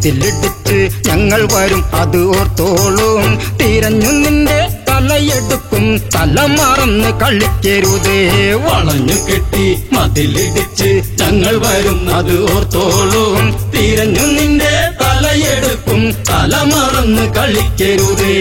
മതിലിടിച്ച് ഞങ്ങൾ വരും അത് ഓർത്തോളും. തിരഞ്ഞു നിന്റെ തലയെടുക്കും തല മറന്ന് കളിക്കരുതേ. വളഞ്ഞു കെട്ടി മതിലിടിച്ച് ഞങ്ങൾ വരും അത് ഓർത്തോളും. തിരഞ്ഞു നിന്റെ തലയെടുക്കും തല മറന്ന് കളിക്കരുതേ.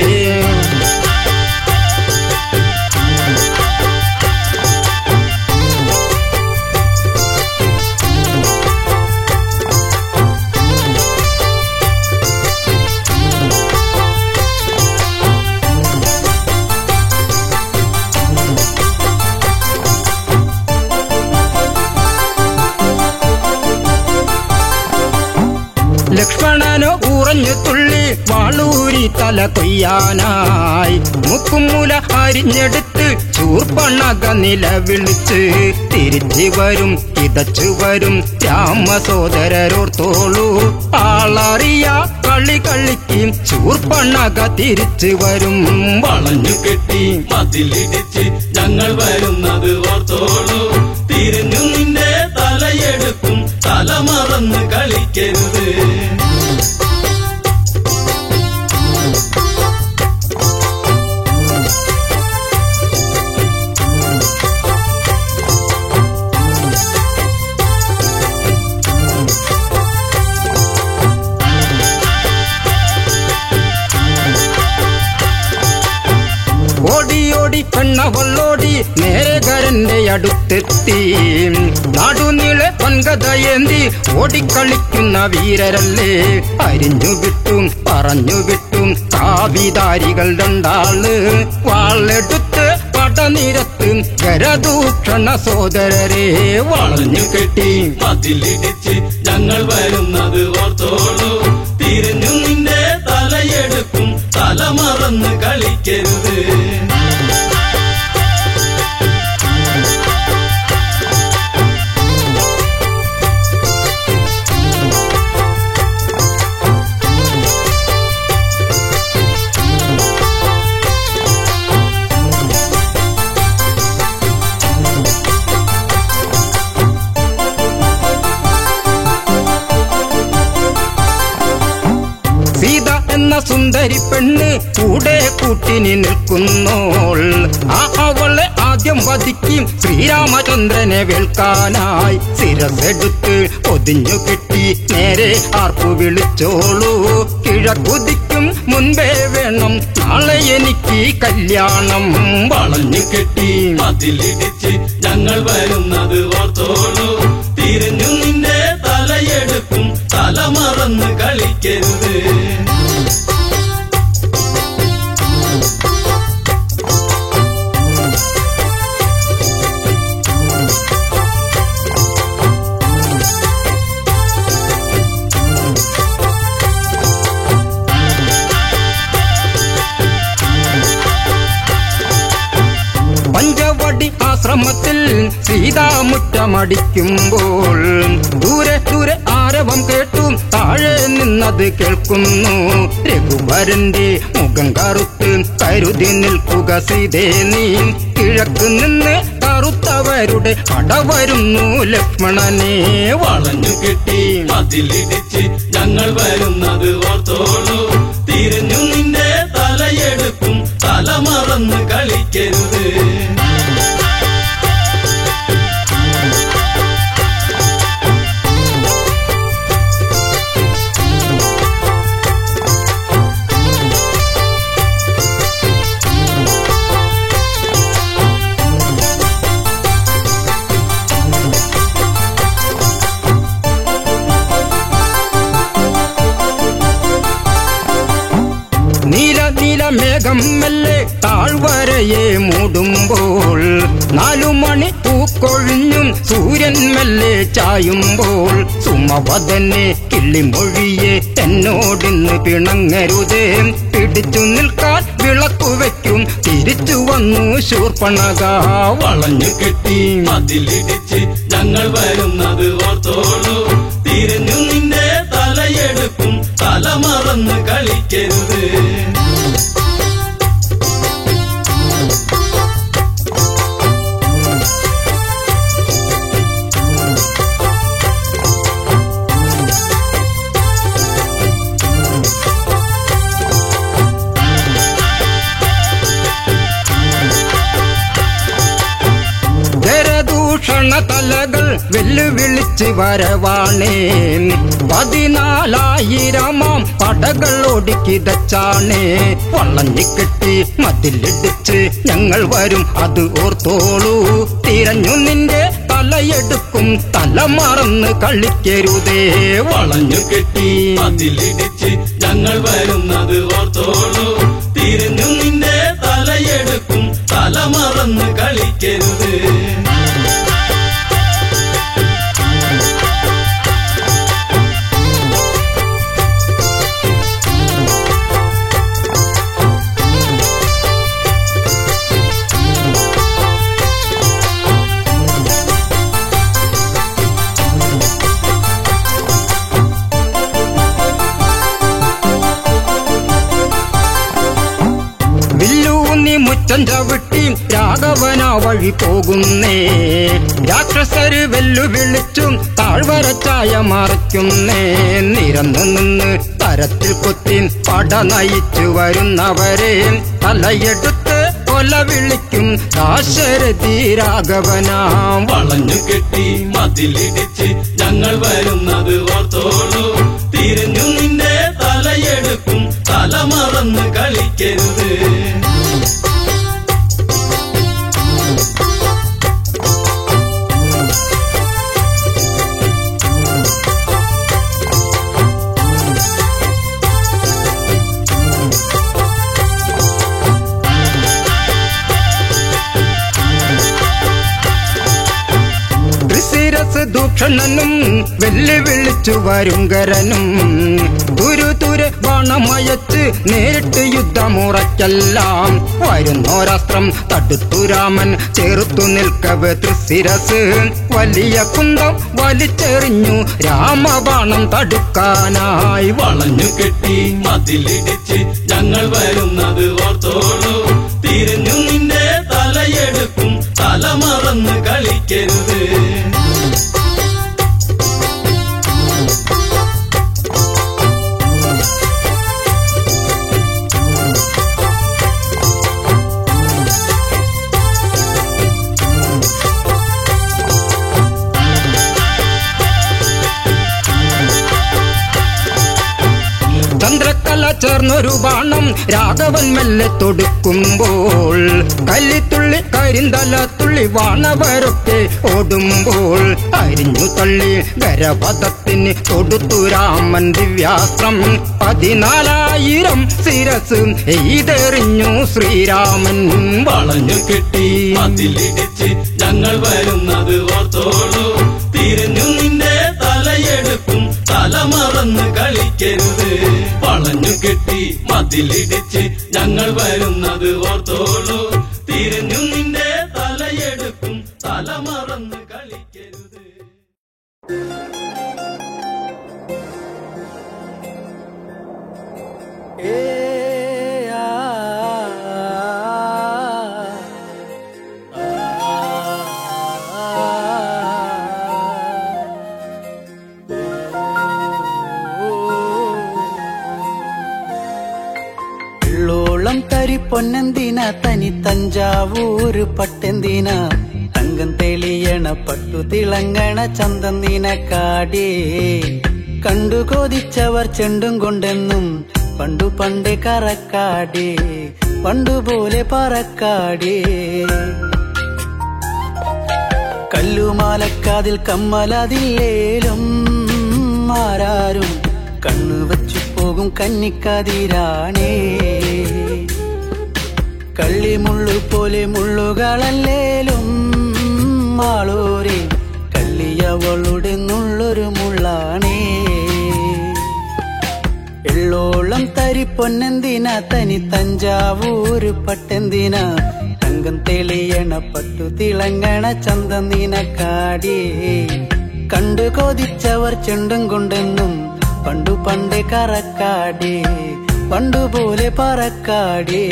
ലക്ഷ്മണനോ ഉറഞ്ഞു തുള്ളി വാളൂരി തല കൊയ്യാനായി. മുക്കുമുല അരിഞ്ഞെടുത്ത് ശൂർപ്പണഖ നിലവിളിച്ച് തിരിച്ചു വരും കിതച്ചു വരും രാമസോദരരോർത്തോളൂ. ആളറിയ കളി കളിക്കും ശൂർപ്പണഖ തിരിച്ചു വരും. വളഞ്ഞു കെട്ടി മതിലിടിച്ച് ഞങ്ങൾ വരുന്നത് ഓർത്തോളൂ. തിരിഞ്ഞു നിന്റെ തലയെടുക്കും തല മറന്ന് കളിക്കരുത്. ഓടിയോടി പെണ്ണവളോടി നേരകരന്റെ അടുത്തെത്തി. നാടുനീളെ വൻകഥയേന്തി ഓടിക്കളിക്കുന്ന വീരരല്ലേ. അരിഞ്ഞു വിട്ടും പറഞ്ഞു വിട്ടും കാവിധാരികൾ രണ്ടാള്. വാളെടുത്ത് പടനിരത്ത് കരദൂഷണ സോദരരെ. വളഞ്ഞു കെട്ടി മതിലിടിച്ച് ഞങ്ങൾ വരുന്നത് ഓർത്തോളൂ. തിരിഞ്ഞു നിന്റെ തലയെടുക്കും തല മറന്ന് കളിക്കരുത്. സുന്ദരി പെണ്ണ് കൂടെ കൂട്ടിനി നിൽക്കുന്നോൾ. അവളെ ആദ്യം വധിക്കും ശ്രീരാമചന്ദ്രനെ വേൽക്കാനായി. ശിരസെടുത്ത് പൊതിഞ്ഞു കെട്ടി നേരെ ആർപ്പു വിളിച്ചോളൂ. കിഴക്കുതിക്കും മുൻപേ വേണം നാളെ എനിക്ക് കല്യാണം. വളഞ്ഞു കെട്ടി മതിലിടിച്ച് ഞങ്ങൾ വരുന്നത് ഓർത്തോളൂ. തിരിഞ്ഞു നിന്റെ തലയെടുക്കും തല മറന്ന് കളിക്കരുത്. പഞ്ചവടി ആശ്രമത്തിൽ സീതാമുറ്റമടിക്കുമ്പോൾ ദൂരെ ദൂരെ ആരവം കേട്ടു താഴെ നിന്നത് കേൾക്കുന്നു. രഘുവരന്റെ മുഖം കറുത്ത് കരുതി നിൽക്കുക സീതേ നീ. കിഴക്ക് നിന്ന് കറുത്തവരുടെ പട വരുന്നു ലക്ഷ്മണനെ. വളഞ്ഞു കെട്ടി മതിലിടിച്ച് ഞങ്ങൾ വരുന്നത് ഓർത്തോളൂ. തിരിഞ്ഞു നിന്റെ തലയെടുക്കും തല മറന്ന് കളിക്കരുത്. മേഘം മെല്ലെ താഴ്വരയെ മൂടുമ്പോൾ 4 മണി പൂക്കൊഴിഞ്ഞും സൂര്യൻ മെല്ലെ ചായുമ്പോൾ സുമവദനെ കിള്ളിമൊഴിയെ എന്നോടിന്ന് പിണങ്ങരുതേ. പിടിച്ചു നിൽക്കാൻ വിളക്കു വയ്ക്കും തിരിച്ചു വന്നു ശൂർപ്പണഖ. വളഞ്ഞു കെട്ടി മതിലിടിച്ച് ഞങ്ങൾ വരുന്നത് ഓർത്തോളൂ. തിരിഞ്ഞു നിന്റെ തലയെടുക്കും തല മറന്ന് കളിക്കരുത്. ഭൂഷണ തലകൾ വെല്ലുവിളിച്ച് വരവാണേ 14,000 പടകൾ ഒടുക്കിതച്ചാണേ വളഞ്ഞു കെട്ടി മതിലിടിച്ച് ഞങ്ങൾ വരും അത് ഓർത്തോളൂ തിരഞ്ഞു നിന്റെ തലയെടുക്കും തല മറന്ന് കളിക്കരുതേ വളഞ്ഞു കെട്ടി മതിലിടിച്ച് ഞങ്ങൾ വരുന്നത് ഓർത്തോളൂ തിരിഞ്ഞു നിന്റെ തലയെടുക്കും തല മറന്ന് കളിക്കരുത് മുറ്റം ചവിട്ടി രാഘവന വഴി പോകുന്നേ രാക്ഷസര് വെല്ലുവിളിച്ചും താഴ്വരച്ചായ മറയ്ക്കുന്നേ നിരന്നു നിന്ന് തരത്തിൽ കുത്തി പട നയിച്ചു വരുന്നവരെ തലയെടുത്ത് കൊല വിളിക്കും ദാശരഥി രാഘവനാം വളഞ്ഞു കെട്ടി മതിലിടിച്ച് ഞങ്ങൾ വരുന്നത് ഓർത്തോളൂ തിരിഞ്ഞു നിന്റെ തലയെടുക്കും തല മറന്ന് കളിക്കരുത് ദൂഷണനും വെല്ലുവിളിച്ചു വരുങ്കരനും തുരുതുരെ ബാണമയച്ച് നേരിട്ട് യുദ്ധമുറയ്ക്കെല്ലാം വരുന്നോരാസ്ത്രം തടുത്തു രാമൻ ചേർത്തു നിൽക്കവേ തൃശിരസ് വലിയ കുന്തം വലിച്ചെറിഞ്ഞു രാമബാണം തടുക്കാനായി വളഞ്ഞു കെട്ടി മതിലിടിച്ച് ഞങ്ങൾ വരുന്നത് ഓർത്തോളൂ തിരിഞ്ഞു നിന്റെ തലയെടുക്കും തല മറന്ന് കളിക്കരുത് ചന്ദ്രക്കല ചേർന്നൊരു ബാണം രാഘവൻ മെല്ലെ തൊടുക്കുമ്പോൾ കല്ലിത്തുള്ളി കരിന്തല തുള്ളി വാണവരൊക്കെ ഓടുമ്പോൾ അരിഞ്ഞു തള്ളി ഗരപഥത്തിന് തൊടുത്തു രാമൻ ദിവ്യാസ്ത്രം 14,000 ശിരസ് എയ്തെറിഞ്ഞു ശ്രീരാമൻ വളഞ്ഞു കെട്ടി മതിലിടിച്ച് ഞങ്ങൾ വരുന്നത് ഓർത്തോളൂ തിരിഞ്ഞു നിന്റെ തലയെടുക്കും തല മറന്ന് കളിക്കരുത് വളഞ്ഞു കെട്ടി മതിലിടിച്ച് ഞങ്ങൾ വരുന്നത് ഓർത്തോളൂ തിരിഞ്ഞു നിന്റെ തലയെടുക്കും തല മറന്ന് കളിക്കരുത് തരി പൊന്നെന്തിന തനി തഞ്ചാവൂര് പട്ടെന്തിന തങ്കം തെളിയണ പട്ടു തിളങ്ങണ ചന്തന്തിന കാടേ കണ്ടു കൊതിച്ചവർ ചെണ്ടും കൊണ്ടെന്നും പണ്ടു പണ്ട് കറക്കാടേ പണ്ടുപോലെ പറക്കാടേ കല്ലുമാലക്കാതിൽ കമ്മലതില്ലേലും ആരാരും കണ്ണു വച്ചു പോകും കന്നിക്കതിരാണേ കള്ളിമുള്ളു പോലെ മുള്ളുകളല്ലേലും ആളോരെ കള്ളിയവളുടെ നുള്ളൊരു മുള്ളാണേ എള്ളോളം തരി പൊന്നെന്തിന തനി തഞ്ചാവൂര് പട്ടെന്തിന തങ്കം തെളിയണ പട്ടു തിളങ്ങണ ചന്തന്തിന കാടേ കണ്ടു കൊതിച്ചവർ ചെണ്ടും കൊണ്ടെന്നും പണ്ടു പണ്ട് കറക്കാടേ പണ്ടുപോലെ പറക്കാടേ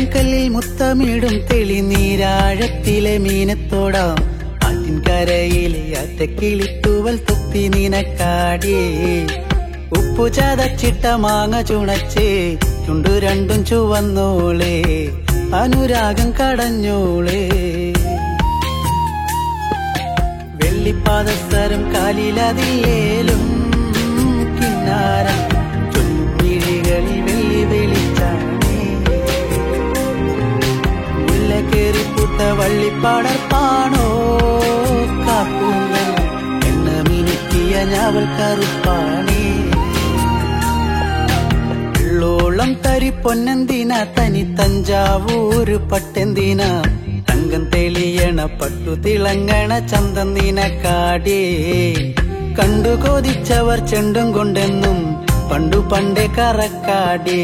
വെള്ളം കല്ലിൽ മുത്തമിടും തെളിനീരാഴത്തിലെ മീനത്തോടാം ആറ്റിൻകരയിലെ അറ്റക്കിളിത്തൂവൽ തുപ്പി നിനക്കാടിയേ ഉപ്പു ചതച്ചിട്ട മാങ്ങ ചുണച്ചേ ചുണ്ടു രണ്ടും ചുവന്നോളേ അനുരാഗം കടഞ്ഞോളേ വെള്ളിപ്പാദസരം കാലിലതിലേലും കിന്നാരം ചൊല്ലിഴികളിൽ വെള്ളി വെളിച്ചാണേ മുല്ലക്കേറിപ്പൂത്ത വള്ളിപ്പാടർപ്പാണോ കാപ്പൂങ്ങൾ എണ്ണ മിനുക്കിയ ഞാവൽ കറുപ്പാണേ വെള്ളോളം തരി പൊന്നെന്തിന തനി തഞ്ചാവൂര് പട്ടെന്തിന തങ്കം തെളിയണ പട്ടു തിളങ്ങണ ചന്തം നിനക്കാടേ കണ്ടു കൊതിച്ചവർ ചെണ്ടും കൊണ്ടെന്നും പണ്ടു പണ്ടേ കറക്കാടേ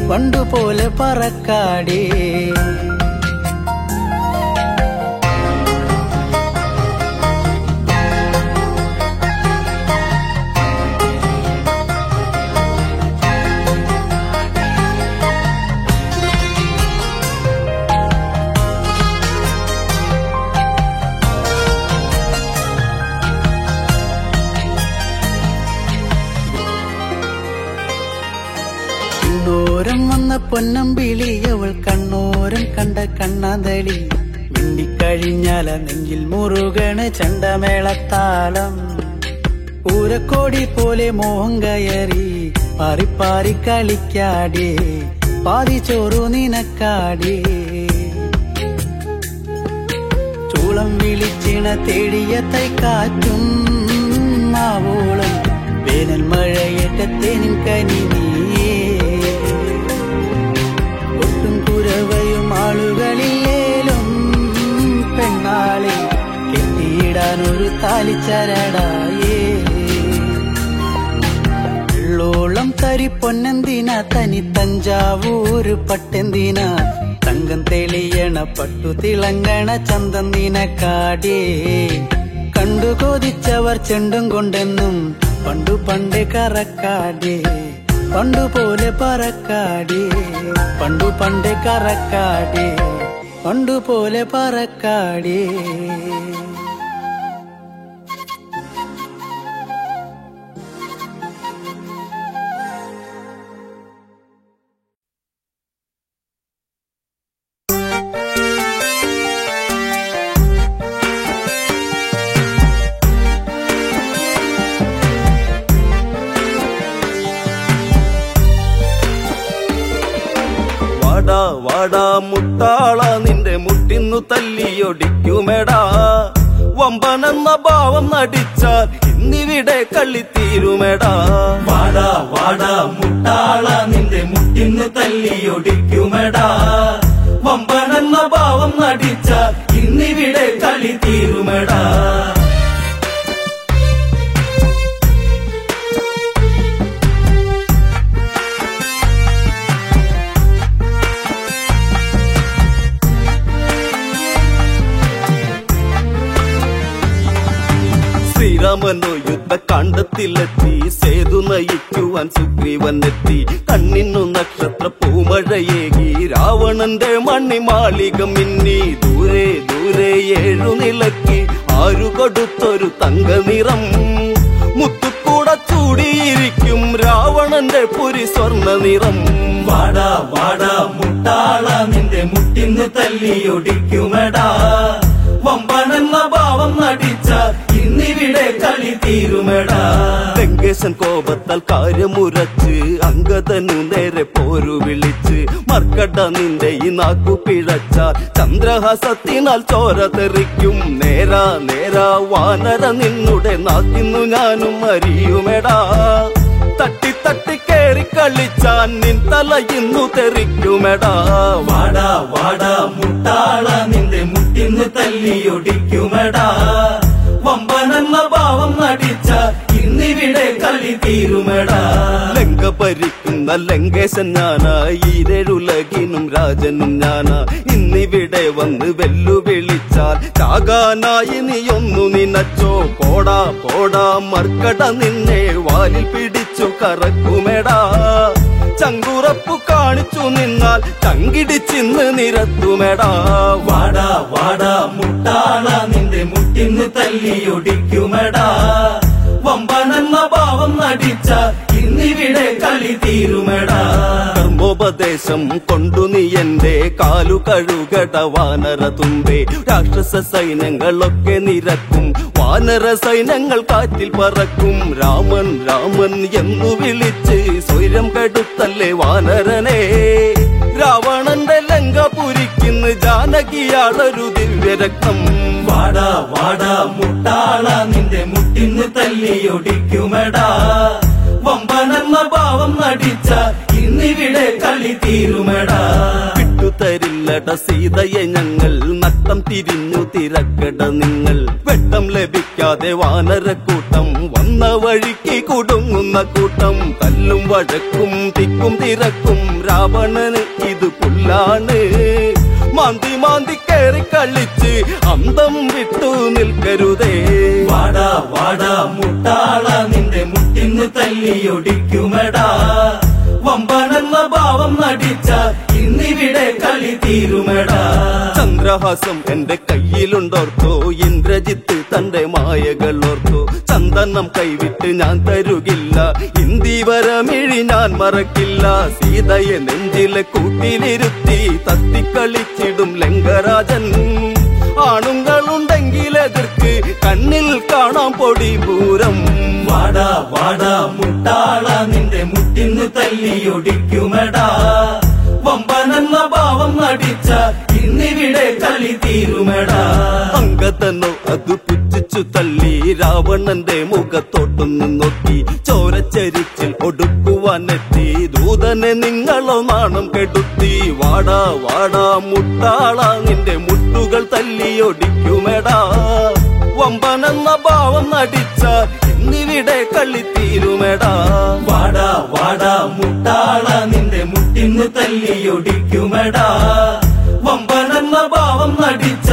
പണ്ടു പോലെ പറക്കാടേ വന്ന പൊന്നമ്പിളി അവൾ കണ്ണോരം കണ്ട കണ്ണാന്തളി മിണ്ടിക്കഴിഞ്ഞാല നെഞ്ചിൽ മുറുകണ് ചണ്ടമേളത്താളം പൂരക്കോടി പോലെ മോഹം കയറി പാറിപ്പാറി കളിക്കാടേ പാതി ചോറു നിനക്കാടേ ചൂളം വിളിച്ചിണ തേടിയ തൈക്കാറ്റും മാവോളം വേനൽ മഴയേറ്റത്തേനിൻ കനി നീയേ ഒട്ടും കുരവയും ആളുകളില്ലേലും പെണ്ണാളെ കെട്ടിയിടാനൊരു താലിച്ചരടായേ വെള്ളോളം തരി പൊന്നെന്തിന തനി തഞ്ചാവൂര് പട്ടെന്തിന തങ്കം തെളിയണ പട്ടു തിളങ്ങണ ചന്തം നിനക്കാടേ കണ്ടു കൊതിച്ചവർ ചെണ്ടും കൊണ്ടെന്നും പണ്ടു പണ്ടേ കറക്കാടേ പണ്ടു പോലെ പറക്കാടേ പണ്ടു പണ്ടേ കറക്കാടേ പണ്ടു പോലെ പറക്കാടേ വാടാ മുട്ടാള നിന്റെ മുട്ടിന്നു തല്ലിയൊടിക്കുമെടാ വമ്പനെന്ന ഭാവം നടിച്ചാൽ ഇന്നിവിടെ കളിത്തീരുമെടാ വാടാ മുട്ടാള നിന്റെ മുട്ടിന്നു തല്ലിയൊടിക്കുമെടാ വമ്പനെന്ന ഭാവം നടിച്ചാൽ ഇന്നിവിടെ കളിത്തീരുമെടാ ശ്രീരാമനോ യുദ്ധകാണ്ഡത്തിലെത്തി സേതു നയിക്കുവാൻ സുഗ്രീവനെത്തി കണ്ണിന്നു നക്ഷത്ര പൂമഴയേകി രാവണന്റെ മണിമാളിക മിന്നി ദൂരെ ദൂരെ 7 നിലക്കി ആരു കൊടുത്തൊരു തങ്ക നിറം മുത്തുകൂട ചൂടിയിരിക്കും രാവണന്റെ പുരി സ്വർണ്ണ നിറം വാടാ മുട്ടാള നിന്റെ മുട്ടിന്ന് തല്ലിയൊടിക്കുമെടാ വമ്പനെന്ന ഭാവം നടിച്ച ഇന്നിവിടെ കളി തീരുമെടാ ലങ്കേശൻ കോപത്താൽ കാര്യമുറച്ച് അങ്കദനു നേരെ പോരു വിളിച്ച് മർക്കട നിന്റെ ഈ നാക്കു പിഴച്ചാൽ ചന്ദ്രഹാസത്തിനാൽ ചോര തെറിക്കും നേരാ വാനര നിന്നുടെ നാക്കിന്നു ഞാനും അറിയുമെടാ തട്ടി കേറി കളിച്ചാൻ നിൻ തല ഇന്നു തെറിക്കുമെടാ വാടാ മുട്ടാള നിന്റെ മുട്ടിന്ന് തല്ലിയൊടിക്കുമെടാ വമ്പനെന്ന ഭാവം നടിച്ച ഇന്നിവിടെ കളി തീരുമെടാ ലങ്ക ഭരിക്കുന്ന ലങ്കേശൻ ഞാനാ ഈരേഴുലകിനും രാജനും ഞാനാ ഇന്നിവിടെ വന്ന് വെല്ലുവിളിച്ചാൽ ചാകാനായി നീയൊന്നു നിനച്ചോ പോടാ മർക്കട നിന്നെ വാലിൽ പിടിച്ചു കറക്കുമെടാ ചങ്കുറപ്പു കാണിച്ചു നിന്നാൽ ചങ്കിടിച്ചിന്ന് നിരത്തുമെടാ. വാടാ വാടാ മുട്ടാള നിന്റെ മുട്ടിന്ന് തല്ലിയൊടിക്കുമെടാ. വമ്പനെന്ന ഭാവം നടിച്ച ഇന്നിവിടെ കളി തീരുമെടാ. കർമ്മോപദേശം കൊണ്ടു നീ എന്റെ കാലു കഴുകട വാനര തുമ്പേ. രാക്ഷസ സൈന്യങ്ങളൊക്കെ നിരക്കും, വാനര സൈന്യങ്ങൾ കാറ്റിൽ പറക്കും. രാമൻ രാമൻ എന്നു വിളിച്ച് സ്വൈരം കെടുത്തല്ലേ വാനരനെ. രാവണന്റെ ലങ്ക പുരിക്കുന്ന ജാനകിയാളൊരു ദിവ്യരക്തം. വാടാ വാടാ മുട്ടാള നിന്റെ മുട്ടിന്ന് തല്ലിയൊടിക്കുമെടാ. വമ്പനെന്ന ഭാവം നടിച്ച ഇന്നിവിടെ കളി തീരുമെടാ. വിട്ടുതരില്ലട സീതയെ ഞങ്ങൾ, നട്ടം തിരിഞ്ഞു തിരക്കട നിങ്ങൾ. വെട്ടം ലഭിക്കാതെ വാനരക്കൂട്ടം വന്ന വഴിക്ക് കുടുങ്ങുന്ന കൂട്ടം. തല്ലും വഴക്കും തിക്കും തിരക്കും രാവണന് ഇത് പുല്ലാണ്. മാന്തി മാന്തി കയറി കളിച്ച് അന്തം വിട്ടു നിൽക്കരുതേ. വാടാ വാടാ മുട്ടാള നിന്റെ മുട്ടിന്ന് തല്ലിയൊടിക്കുമെടാ. വമ്പനെന്ന ഭാവം നടിച്ച ഇന്നിവിടെ കളി തീരുമെടാ. ചന്ദ്രഹാസം എന്റെ കയ്യിലുണ്ടോർത്തോ, ഇന്ദ്രജിത്ത് തന്റെ മായകളോർത്തോ. ചന്ദനം കൈവിട്ട് ഞാൻ തരുകില്ല, ഇന്ദിവരമിഴി ഞാൻ മറക്കില്ല. സീതയെ നെഞ്ചിലെ കൂട്ടിലിരുത്തി തത്തിക്കളിച്ചിടും ലങ്കരാജൻ. ആണുങ്ങളുണ്ടെങ്കിലെതിർക്ക് കണ്ണിൽ കാണാം പൊടി പൂരം. വാടാ വാടാ മുട്ടാള നിന്റെ മുട്ടിന്ന് തല്ലിയൊടിക്കുമെടാ. വമ്പനെന്ന ഭാവം നടിച്ച ഇന്നിവിടെ കളി തീരുമെടാ. അങ്കതനോ അത് പുച്ഛിച്ചു തള്ളി രാവണന്റെ മുഖത്തോട്ടൊന്ന് നോക്കി. ചോരച്ചരിച്ചിൽ ഒടുക്കുവാനെത്തി ദൂതനെ നിങ്ങളോ നാണം കെടുത്തി. വാടാ വാടാ മുട്ടാള നിന്റെ മുട്ടുകൾ തല്ലിയൊടിക്കുമെടാ. വമ്പനെന്ന ഭാവം നടിച്ച ഇന്നിവിടെ കളി തീരുമെടാ. വാടാ വാടാ മുട്ടാള നിന്റെ മുട്ടിന്ന് തല്ലിയൊടിക്കുമെടാ. വമ്പനെന്ന ഭാവം നടിച്ച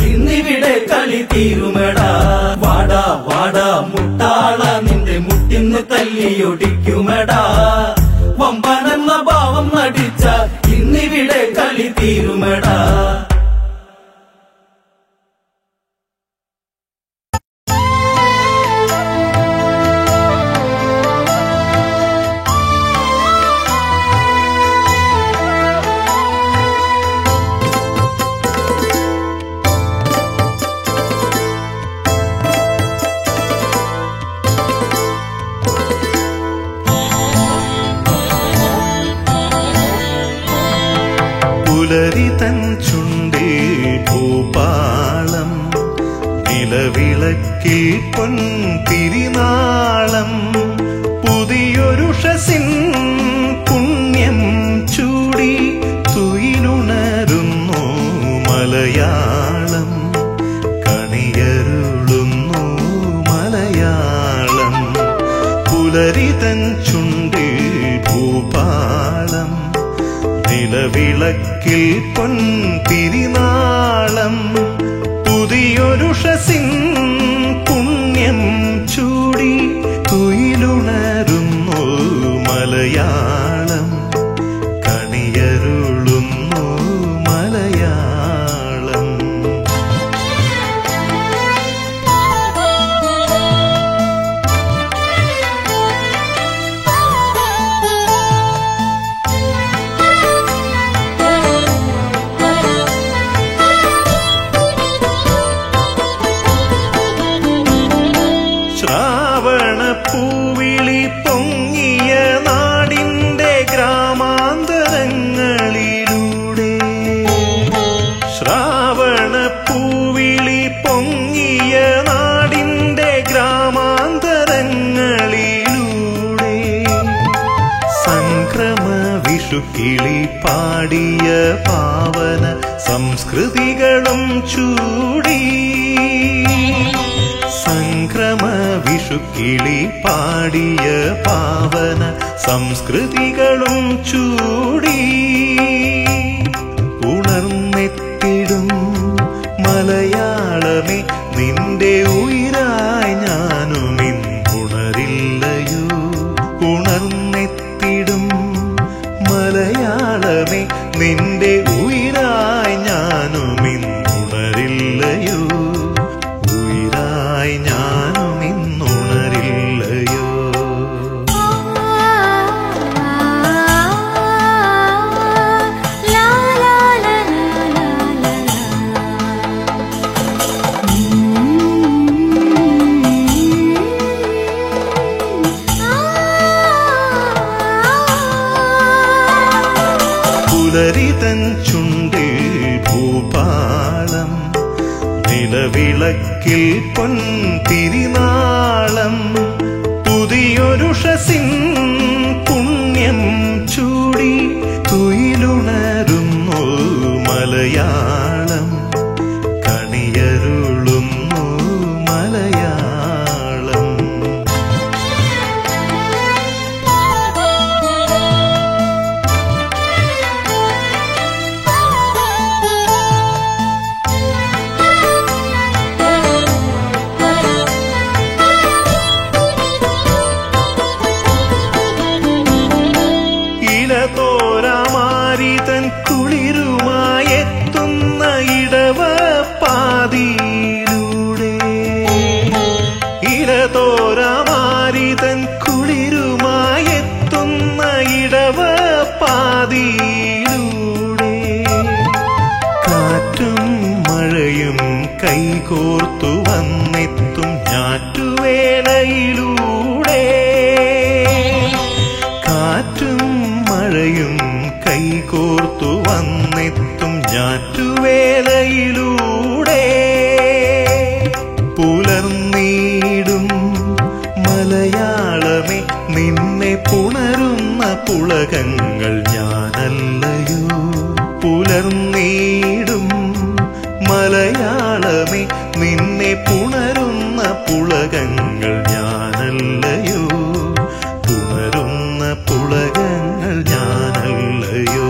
ഇന്നിവിടെ കളി തീരുമെടാ. വാടാ വാടാ മുട്ടാള നിന്റെ മുട്ടിന്ന് തല്ലിയൊടിക്കുമെടാ. വമ്പനെന്ന ഭാവം നടിച്ച ഇന്നിവിടെ കളി തീരുമെടാ. പുലരിതൻ ചുണ്ടിൽ ഭൂപാളം, നിലവിളക്കിൽ പൊൻതിരിനാളം. പുതിയൊരുഷസിൻ പുണ്യം ചൂടി തുയിലുണരുന്നു മലയാളം. കണിയരുളുന്നു മലയാളം. പുലരിതൻ ചുണ്ടിൽ ഭൂപാളം, നിലവിളക്കിൽ പൊൻതിരിനാളം. പുതിയൊരുഷസിൻ പുണ്യം ചൂടി തുയിലുണരുന്നു മലയാളം. കണിയരുളുന്നു മലയാളം. ശ്രാവണപ്പൂവിളി പൊങ്ങിയ നാടിന്റെ ഗ്രാമാന്തരങ്ങളിലൂടെ. ശ്രാവണപ്പൂവിളി പൊങ്ങിയ നാടിന്റെ ഗ്രാമാന്തരങ്ങളിലൂടെ. സംക്രമ വിഷുക്കിളി പാടിയ പാവന സംസ്കൃതികളും ചൂടി. സംക്രമ വിഷുക്കിളി പാടിയ പാവന സംസ്കൃതികളും ചൂടി. ഉണർന്നെത്തിടും മലയാളമേ നിന്റെ ഉയിരായി ഞാനും ഇന്നുണരില്ലയോ. ഉണർന്നെത്തിടും പുലരിതൻ ചുണ്ടിൽ ഭൂപാളം, നിലവിളക്കിൽ പൊൻതിരിനാളം, പുതിയൊരുഷസിൻ പുണ്യം ചൂടി തുയിലുണരുന്നു മലയാളം, കണിയരുളുന്നു മലയാളം. ഇലതോരാമാരിതൻ കുളിരുമായെത്തുന്ന ഇടവ പാതിയിലൂടെ, ഇലതോരാമാരിതൻ കുളിരുമായെത്തുന്ന ഇടവ പാതിയിലൂടെ, കാറ്റും മഴയും കൈകോർത്തു വന്നെത്തും ഞാറ്റുവേലയിലൂടെ, കാറ്റും മഴയും കൈകോർത്തു വന്നെത്തും ഞാറ്റുവേലയിലൂടെ, പുലർന്നീടും മലയാളമേ നിന്നെ പുണരുന്ന പുളകങ്ങൾ ഞാനല്ലയോ, പുലർന്നീടും മലയാളമേ നിന്നെ പുണരുന്ന പുളകങ്ങൾ ഞാനല്ലയോ, പുണരുന്ന പുളകങ്ങൾ ഞാനല്ലയോ.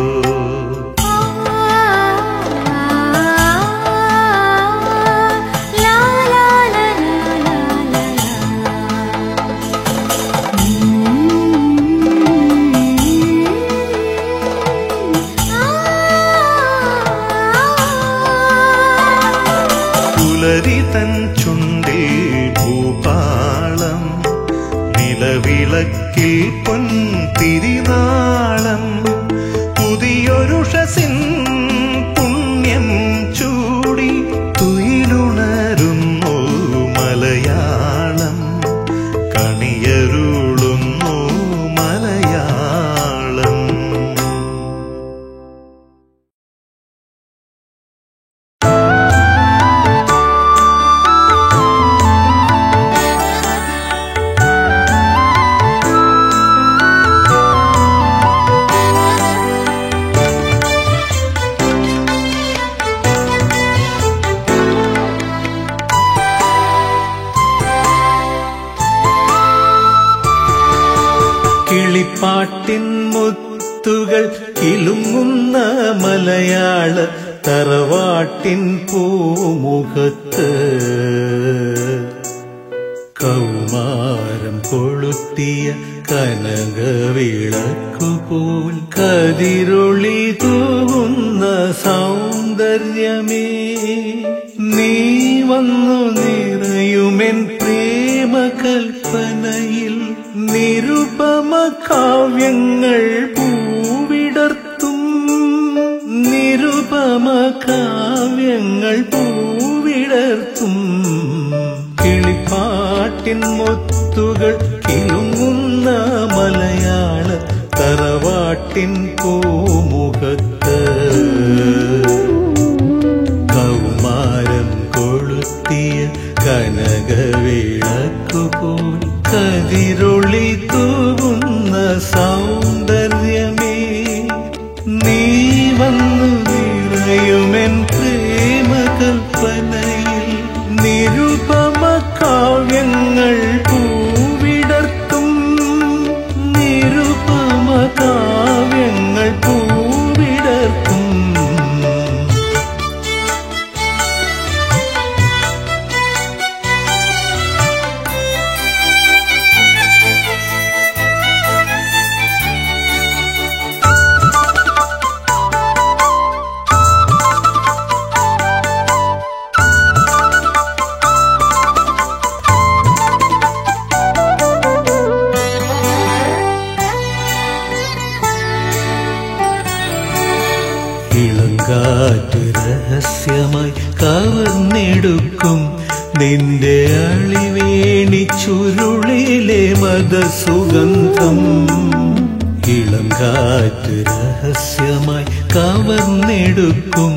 പുലരിതൻ ചുണ്ടിൽ ഭൂപാളം, നിലവിളക്കിൽ പൊൻതിരിനാളം, പുതിയൊരുഷസിൻ പുണ്യം ചൂടി തുയിലുണരുന്നു മലയാളം, കണിയരുളുന്നു മലയാളം. കിളിപ്പാട്ടിൻ മുത്തുകൾ കിലുങ്ങുന്ന മലയാള തറവാട്ടിൻ പൂമുഖത്ത്, കൗമാരം കൊളുത്തിയ കനകവിളക്കുപോൽ കതിരൊളി തൂവുന്ന സൗന്ദര്യമേ, നീ വന്നു നിറയുമെൻ പ്രേമകൽപ്പനയിൽ, നിരുപമ കാവ്യങ്ങൾ പൂവിടർത്തും, നിരുപമ കാവ്യങ്ങൾ പൂവിടർത്തും, കിളിപ്പാട്ടിൻ മുത്തുകൾ കിലുങ്ങുന്ന മലയാള തറവാട്ടിൻ പൂമുഖത്ത്, കൗമാരം കൊളുത്തിയ കനകവിളക്കുപോൽ കതിരൊളി തൂവുന്ന സൗന്ദര്യമേ, നീ വന്നു നിറയുമെൻ പ്രേമകൽപ്പനയിൽ, നിരുപമ കാവ്യങ്ങൾ പൂവിടർത്തും, നിരുപമ കാവ്യങ്ങൾ പൂവിടർത്തും. ഇളങ്കാറ്റ് രഹസ്യമായി കവർന്നെടുക്കും നിന്റെ അളിവേണി ചുരുളിലെ മദസുഗന്ധം, ഇളങ്കാറ്റ് രഹസ്യമായി കവർന്നെടുക്കും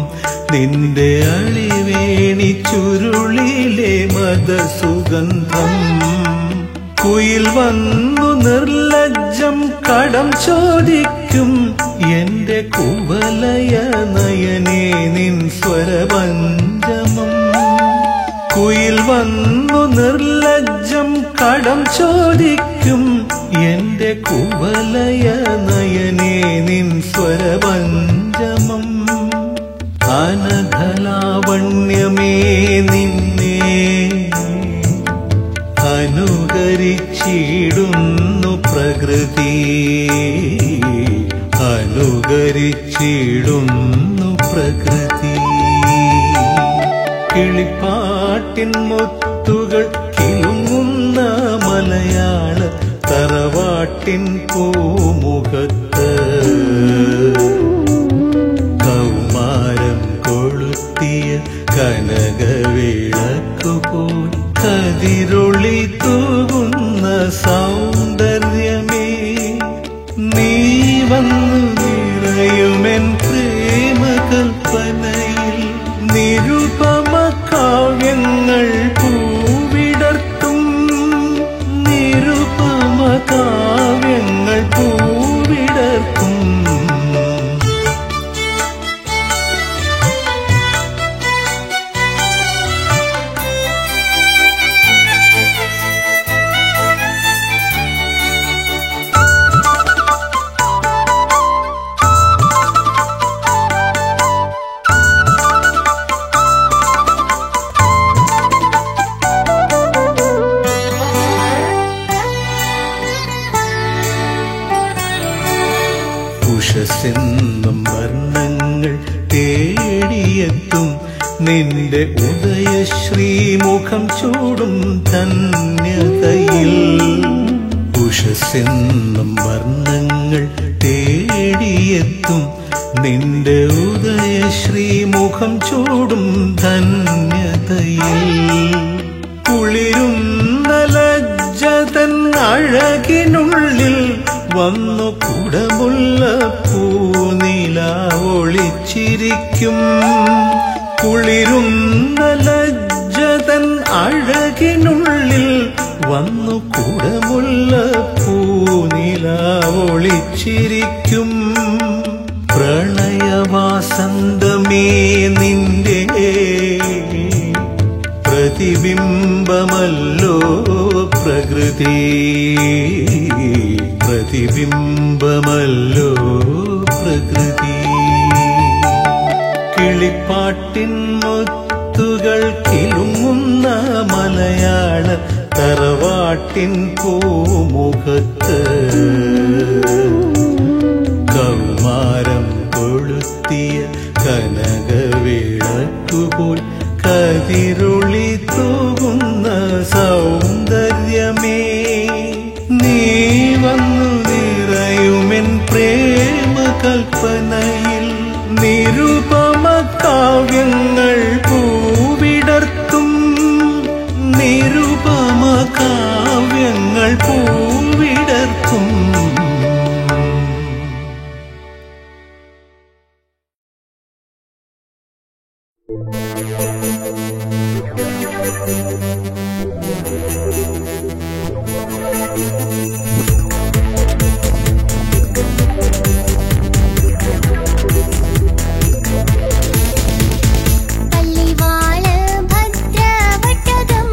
നിന്റെ അളിവേണി ചുരുളിലെ മദസുഗന്ധം. കുയിൽ വന്നു നിർലജ്ജം കടം ചോദിക്കും എന്റെ കുവലയ നയനേ നിൻ സ്വരപഞ്ചമം. കുയിൽ വന്നു നിർലജ്ജം കടം ചോദിക്കും എന്റെ കുവലയ നയനേ നിൻ സ്വരപഞ്ചമം. അനഘലാവണ്യമേ നിന്നെ അനുകരിച്ചിടുന്നു പ്രകൃതി, അനുകരിച്ചിടുന്നു പ്രകൃതി. കിളിപ്പാട്ടിൻ മുത്തുകൾ കിലുങ്ങുന്ന മലയാള തറവാട്ടിൻ പൂമുഖത്ത് കൗമാരം കൊളുത്തിയ കനകവിളക്കുപോൽ കതിരൊളി തൂകുന്ന സൗന്ദര്യമേ, നീ വന്നു നിറയുമെൻ പ്രേമകൽപ്പനയിൽ. നിരുപമ കാവ്യങ്ങൾ പൂവിടർത്തും, നിരുപമ കാവ്യങ്ങൾ പൂവിടർത്തും. ഉഷസ്സെന്നും വർണ്ണങ്ങൾ തേടിയെത്തും നിന്റെ ഉദയശ്രീമുഖം ചൂടും ധന്യതയിൽ. ഉഷസ്സെന്നും വർണ്ണങ്ങൾ തേടിയെത്തും നിന്റെ ഉദയശ്രീമുഖം ചൂടും ധന്യതയിൽ. കുളിരുന്ന ലജ്ജതൻ അഴകിനുള്ളിൽ വന്നു കുടമുല്ല പൂനില ഒളിച്ചിരിക്കും. കുളിരുന്ന ലജ്ജതൻ അഴകിനുള്ളിൽ വന്നു കുടമുല്ല പൂനില ഒളിച്ചിരിക്കും. പ്രണയവാസന്തമേ നിന്റെ പ്രതിബിംബമല്ലോ പ്രകൃതി, പ്രതിബിംബമല്ലോ പ്രകൃതി. കിളിപ്പാട്ടിൻ മുത്തുകൾ കിലുങ്ങുന്ന മലയാള തറവാട്ടിൻ പൂമുഖത്ത് കൗമാരം കൊളുത്തിയ കനകവിളക്കുപോൽ കതിരൊളി തൂകുന്ന സൗന്ദര്യമേ, നീ വന്നു നിറയുമെൻ പ്രേമകൽപ്പനയിൽ. നിരുപമ കാവ്യങ്ങൾ പൂവിടർത്തും, നിരുപമ കാവ്യങ്ങൾ പൂവിടർത്തും. പള്ളിവാള് ഭദ്രവട്ടകം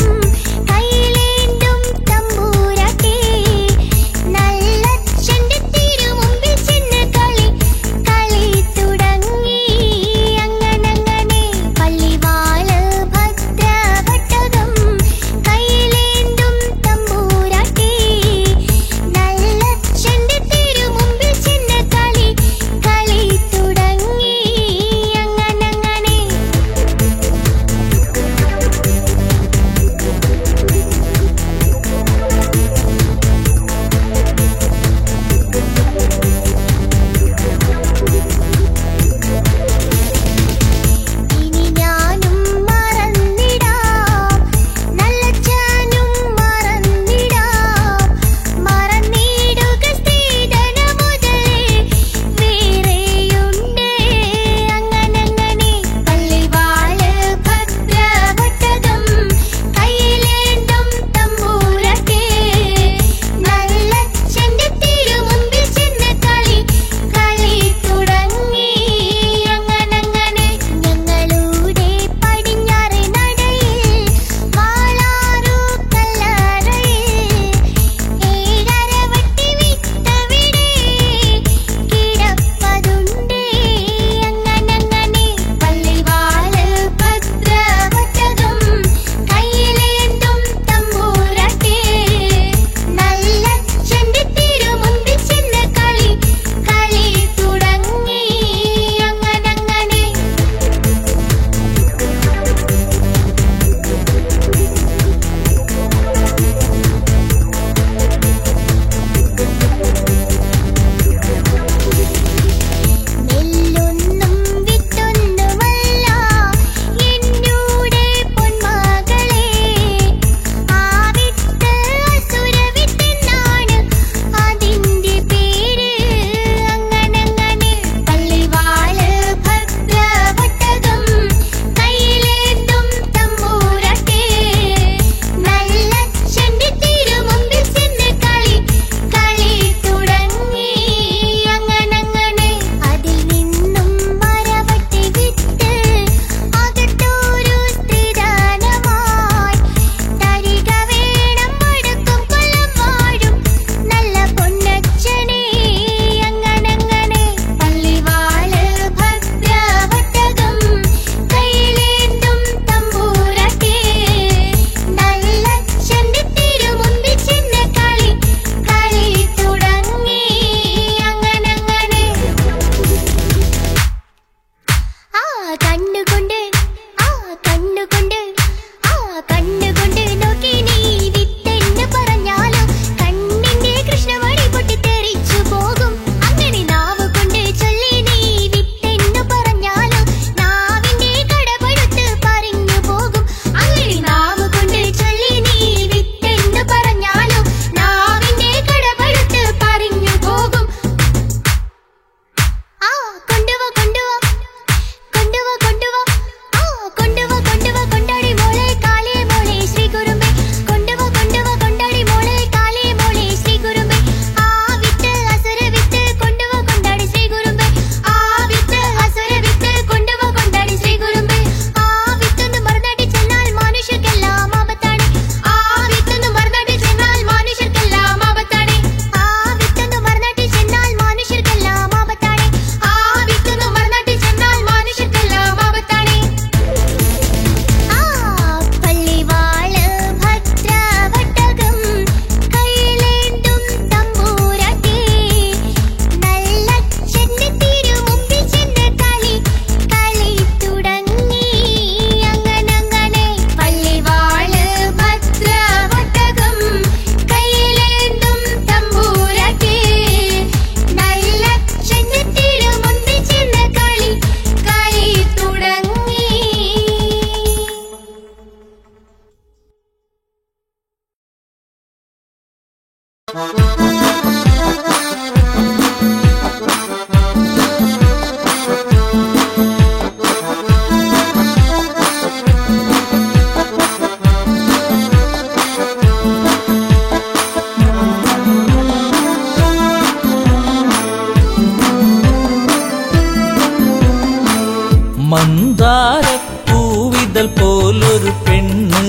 മന്ദാരപ്പൂവിതൾ പോലൊരു പെണ്ണ്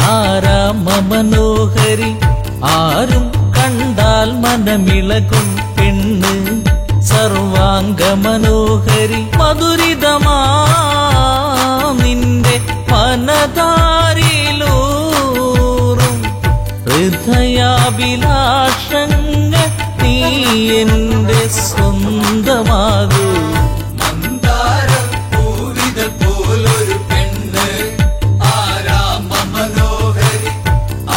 ആരാമ മനോഹരി ആരും കണ്ടാൽ മനമിളകും പെണ്ണ് സർവാംഗ മനോഹരി മധുരിതമാ നിന്റെ മനതാരിലൂറും ഹൃദയാഭിലാഷങ്ങൾ നീ എന്റെ സ്വന്തമാകൂ പോലൊരു പെണ്ണ് ആരാമ മനോഹരി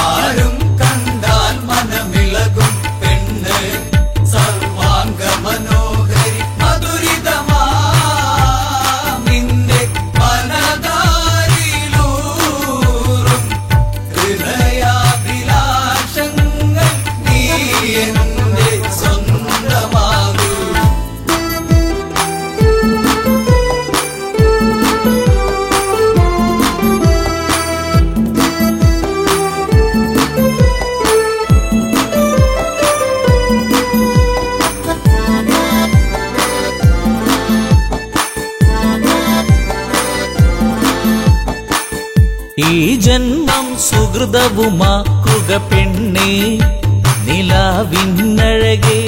ആരും കണ്ടാൽ മനമിളകും പെണ്ണ് സർവാംഗ മനോഹരി മധുരിതമാ നിന്റെ മനതാരിലൂറും ഹൃദയാഭിലാഷങ്ങൾ നീ എന്റെ സ്വന്തമാകൂ. ഈ ജന്മം സുഹൃതവുമാക്കുക പെണ്ണേ നിലാവിന്നഴകെ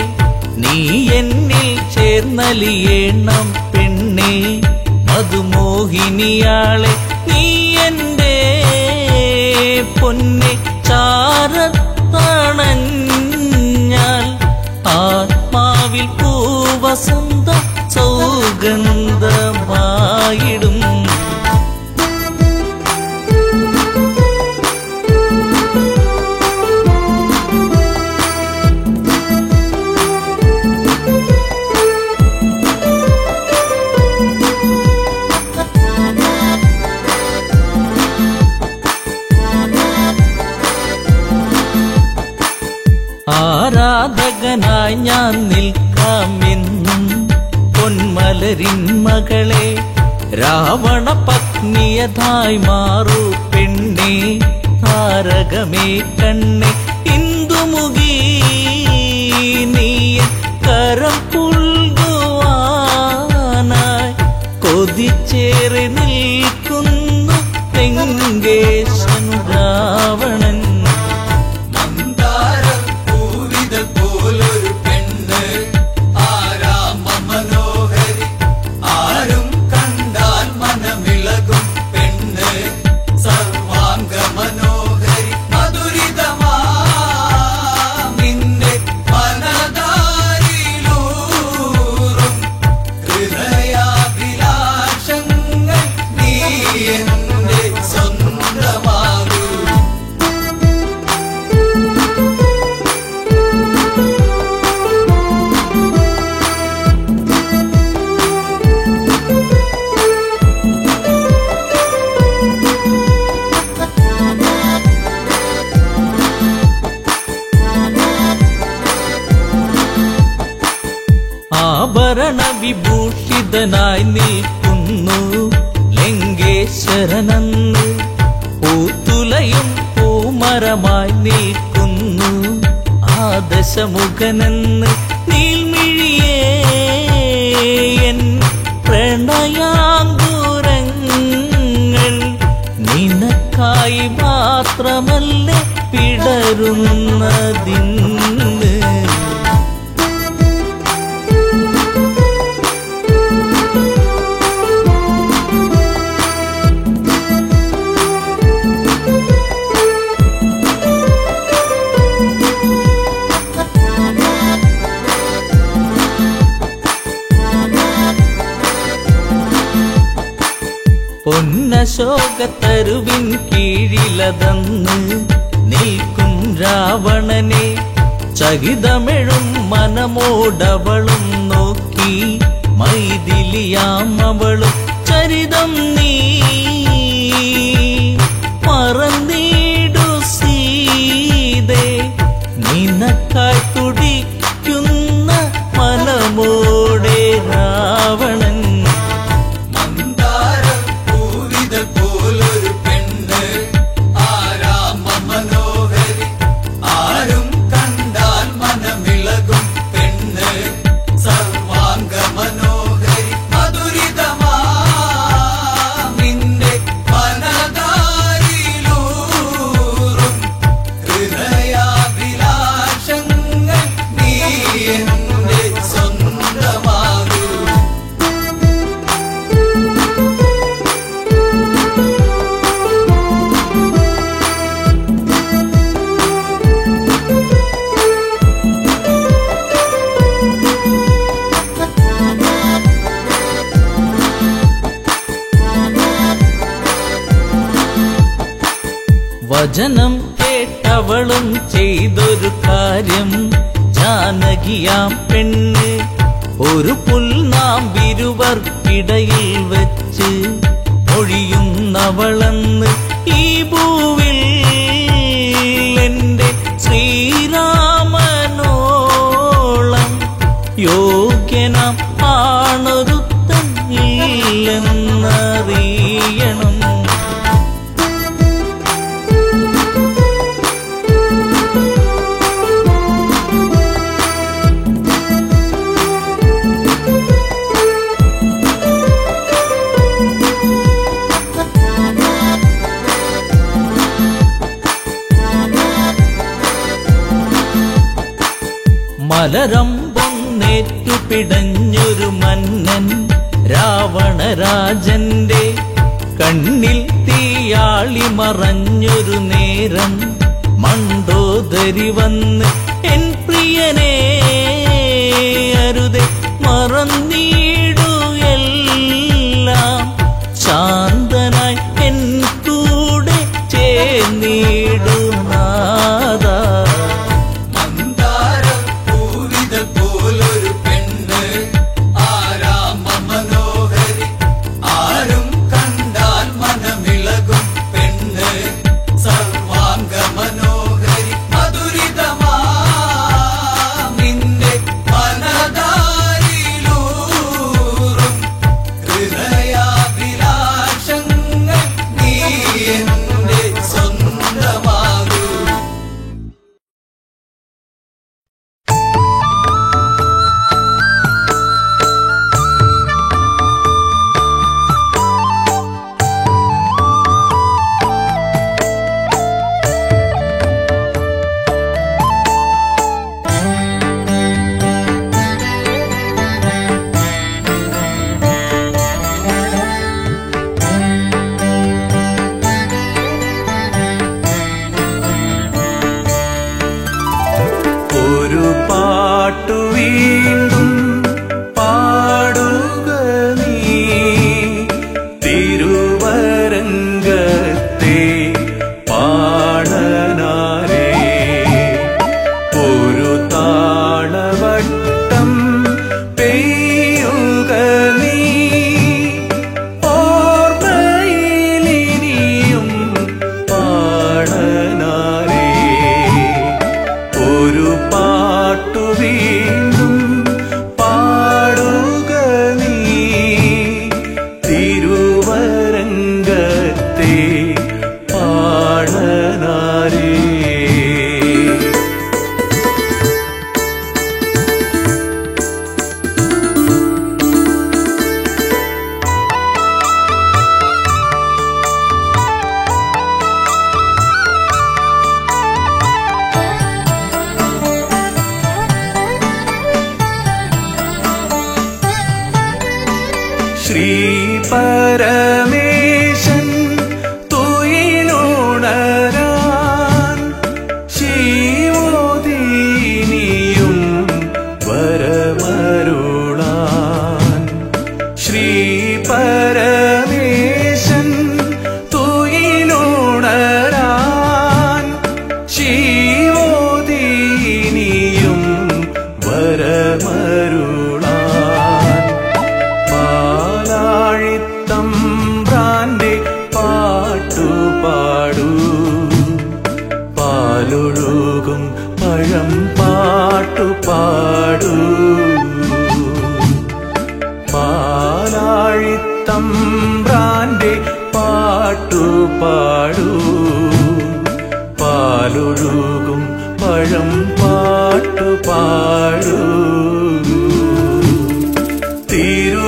നീ എന്നിൽ ചേർന്നലിയേണം പെണ്ണേ മധുമോഹിനിയാളെ നീ എന്റെ പൊന്നെ ചാരത്തണഞ്ഞാൽ ആത്മാവിൽ പൂവസന്ത സൗഗന്ധമായിടും. ആരാധകനായി ഞാൻ നിൽക്കാമെന്നും പൊന്മലരിൻ മകളെ രാവണ പത്നിയതായി മാറൂ പെണ്ണേ താരകമേ കണ്ണേ ഇന്ദുമുഖി നീ കരം പുൽകുവാനായി കൊതിച്ചേറി നിൽക്കുന്നു തെങ്കേശൻ രാവണൻ. പോലൊരു പെണ്ണ് ആരാമ മനോഹരി ആരും കണ്ടാൽ മനമിളകും പെണ്ണ് സർവാംഗ മനോഹരി മധുരിതമാ നിന്റെ മനതാരിലൂറും ഹൃദയാഭിലാഷങ്ങൾ നീ എന്റെ സ്വന്തമാകൂ. ആഭരണ വിഭൂഷിതനായി നിൽക്കുന്നു ലങ്കേശ്വരനന്ന് പൂത്തുലയും പൂമരമായി നിൽക്കുന്നു ആദശമുഖനെന്ന് നീൽമിഴിയേ എൻ പ്രണയാങ്കുരങ്ങൾ നിനക്കായി മാത്രമല്ലേ പിടരുന്നതിന്ന്. പൊന്നശോകത്തരുവിൻ കീഴിലതന്ന് നിൽക്കും രാവണനെ ചകിതമെഴും മനമോടവളും നോക്കി മൈഥിലിയാം അവളും ചരിതം നീ മറന്നിടു സീതേ നിനക്ക് വചനം കേട്ടവളും ചെയ്തൊരു കാര്യം. ജാനകിയാം പെണ്ണ് ഒരു പുൽനാമ്പിരുവർക്കിടയിൽ വെച്ച് ഒഴിയുന്നവളെന്ന് ഈ ഭൂവിൽ എന്റെ ശ്രീരാമനോളം യോഗ്യനാം ആണൊരുത്തൻ ഇല്ലെന്നറിയണം. മലരമ്പൊന്നേറ്റു പിടഞ്ഞൊരു മന്നൻ രാവണരാജന്റെ കണ്ണിൽ തീയാളി മറഞ്ഞൊരു നേരം മണ്ടോദരി വന്ന് എൻ പ്രിയനെ അരുതെ മറന്നീടുയെല്ലാം ശാന്തനായി എൻ കൂടെ ചേർന്നിടുന്നാഥ. ശ്രീപരമേശൻ തുയിലുണരാൻ ശിവോദീനിയും വരമരുളാൻ. ശ്രീപരമേശൻ തുയിലുണരാൻ ശിവോദീനിയും വരമരുളാൻ. തമ്പ്രാന്റെ പാട്ടുപാടൂ പാലൊഴുകും പഴം പാട്ടുപാടൂ. പാലാഴിത്തമ്പ്രാന്റെ പാട്ടുപാടൂ പാലൊഴുകും പഴം പാട്ടുപാടൂ. തിരുവരങ്കത്തെ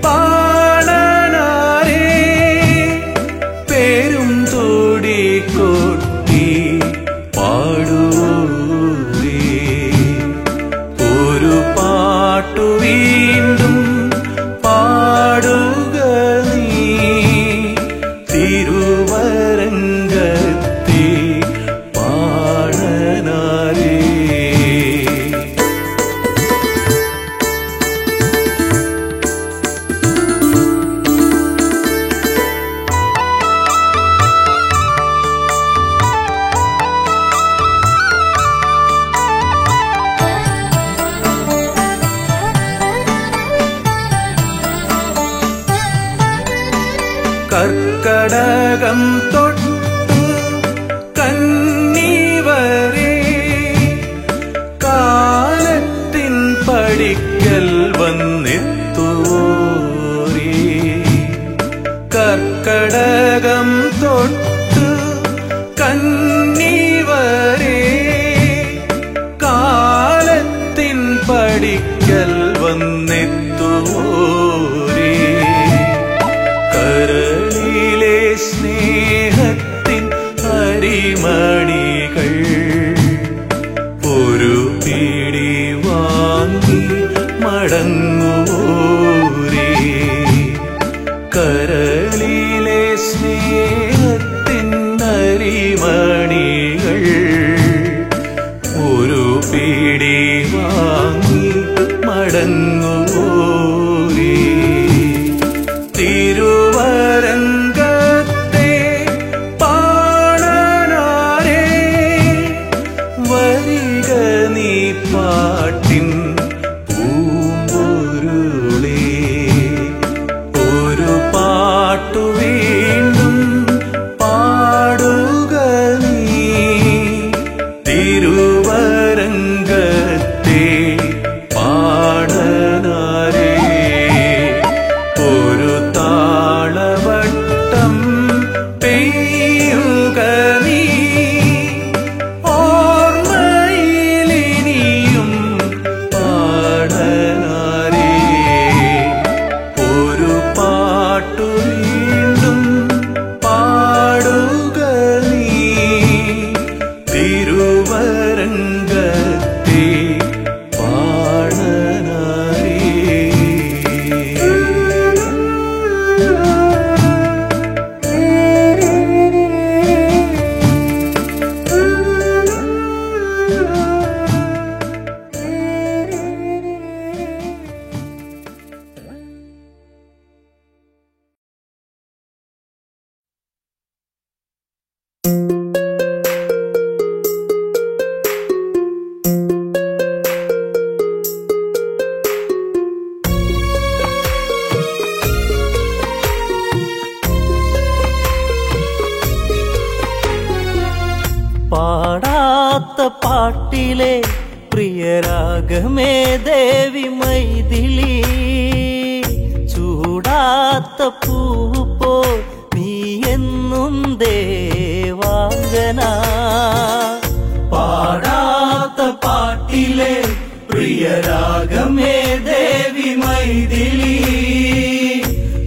പാണനാരേ പേരും തോടി കൊട്ടി പാടൂരേ. ഒരു പാട്ടു വീണ്ടും പാടുക നീ തിരുവരങ്കത്തെ പാണനാരേ. നരിമണികൾ ഒരു പിടി വാങ്ങി മടങ്ങൂരേ കരളിലെ സ്നേഹത്തിൻ നരിമണികൾ ഒരു പിടി വാങ്ങി മടങ്ങൂരേ തിരുവരങ്കത്തെ പാണനാരേ വരിക നീ പാട്ടിൻ പൂമ്പൊരുളേ ഒരു പാട്ടു വീണ്ടും പാടുക നീ തിരുവരങ്കത്തെ പാണനാരേ ഒരു താളവട്ടം പെയ്യുക നീ ഓർമ്മയിലിനിയും പാടനാരേ ഒരു പാട്ടു വീണ്ടും പാടുക നീ തിരുവരങ്കത്തെ പാടനാരേ പാടാത്ത പാട്ടിലെ പ്രിയരാഗമേ ദേവി മൈഥിലി ചൂടാത്ത പൂപ്പോ നീ എന്നും ദേവാംഗന പാടാത്ത പാട്ടിലെ പ്രിയരാഗമേ ദേവി മൈഥിലി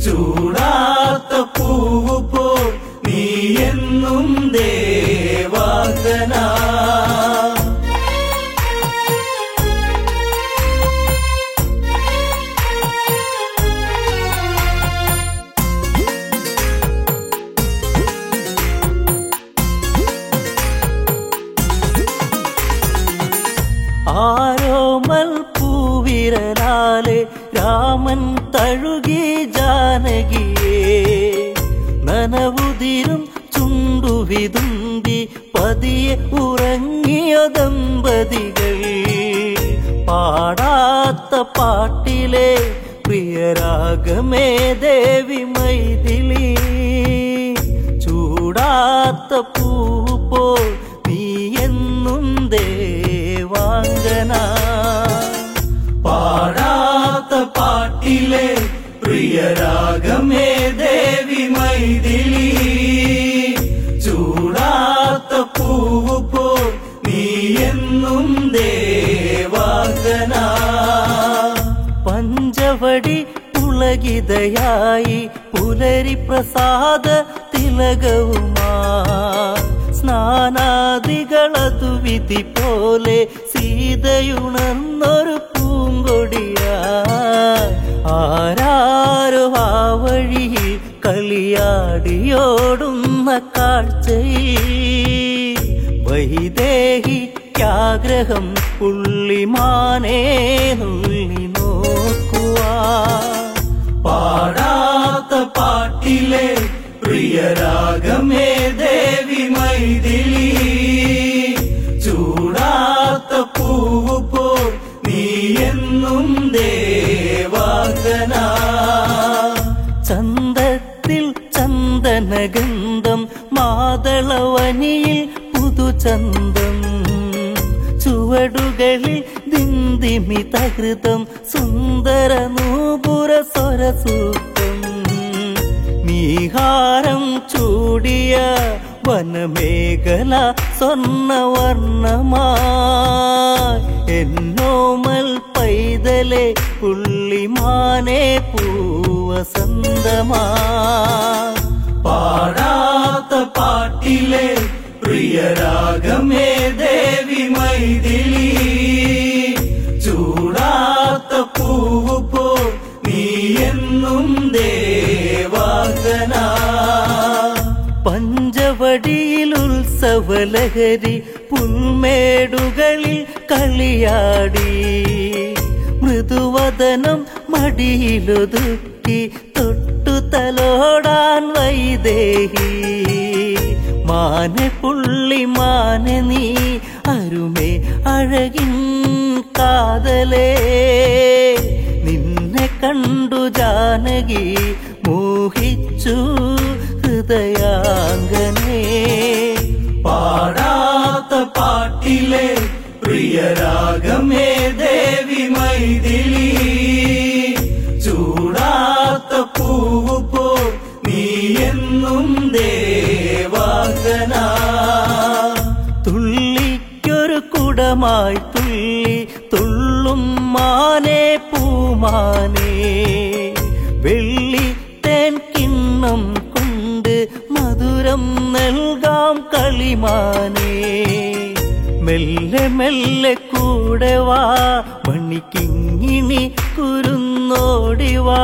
ചൂടാത്ത പൂവ് പോൽ നീ എന്നും ദേവാംഗന ആരോമൽ പൂവിരലാലെ രാമൻ തഴുകി ജാനകിയെ നനവുതിരും ചുണ്ടുവിതുമ്പി പതിയെ ഉറങ്ങിയ ദമ്പതികൾ പാടാത്ത പാട്ടിലെ പ്രിയരാഗമേ ദേവി മൈഥിലി ചൂടാത്ത പൂപ്പോ നീ എന്നും ദേവാംഗന പാടാത്ത പാട്ടിലെ പ്രിയരാഗമേ ദേവി മൈഥിലി ചൂടാത്ത പൂവ് പോൽ നീ എന്നും ദേവാംഗന പഞ്ചവടി പുളകിതയായി പുലരി പ്രസാദ തിലകവുമാ സ്നാനാദികളതു വിധി പോലെ സീതയുണർന്നൊരു പൂങ്കൊടിയാ ആരാരോ ആ വഴിയിൽ കളിയാടിയോടുന്ന കാഴ്ചയിൽ വൈദേഹിക്കാഗ്രഹം പുള്ളിമാനേ നുള്ളി നോക്കുവാ പാടാത്ത പാട്ടിലെ പ്രിയരാഗമേ ദേവി മൈഥിലി ചൂടാത്ത പൂവ് പോൽ നീ എന്നും ദേവാംഗന ചന്തത്തിൽ ചന്ദനഗന്ധം മാതളവനിയിൽ പുതുചന്തം ചുവടുകളിൽ ദിന്ദിമിതഹൃതം സുന്ദര നൂപുര സ്വരസൂക്തം നീഹാരം ചൂടിയ വനമേഖല സ്വർണവർണ്ണമായി എന്നോമൽ പൈതലെ പുള്ളിമാനെ പൂവസന്തമാ പാടാത്ത പാട്ടിലെ പ്രിയരാഗമേ ദേവി മൈഥിലി ചൂടാത്ത പൂവ് പോ നീ എന്നും ദേവാംഗന പഞ്ചവടിയിൽ ഉത്സവലഹരി പുൽമേടുകളിൽ കളിയാടി മൃദുവദനം മടിയിലൊതുക്കി തൊട്ടു തലോടാൻ വൈദേഹി മാനെ പുള്ളി മാനെ നീ അരുമേ അഴകിൻ കാതലേ നിന്നെ കണ്ടു ജാനകി മോഹിച്ചു ഹൃദയാംഗനേ പാടാത്ത പാട്ടിലെ പ്രിയരാഗമേ ദേവി മൈഥിലി ചൂടാത്ത പൂവ് പോ നീ എന്നും ദേവാംഗന തുള്ളിക്കൊരു കുടമായി തുള്ളി തുള്ളും മാനേ പൂമാനേ വെള്ളി തേൻ കിണ്ണം കൊണ്ട് മധുരം നൽകാം കളിമാനേ മെല്ലെ മെല്ലെ കൂടെ വാ മണിക്കിങ്ങിണി കുരുന്നോടിവാ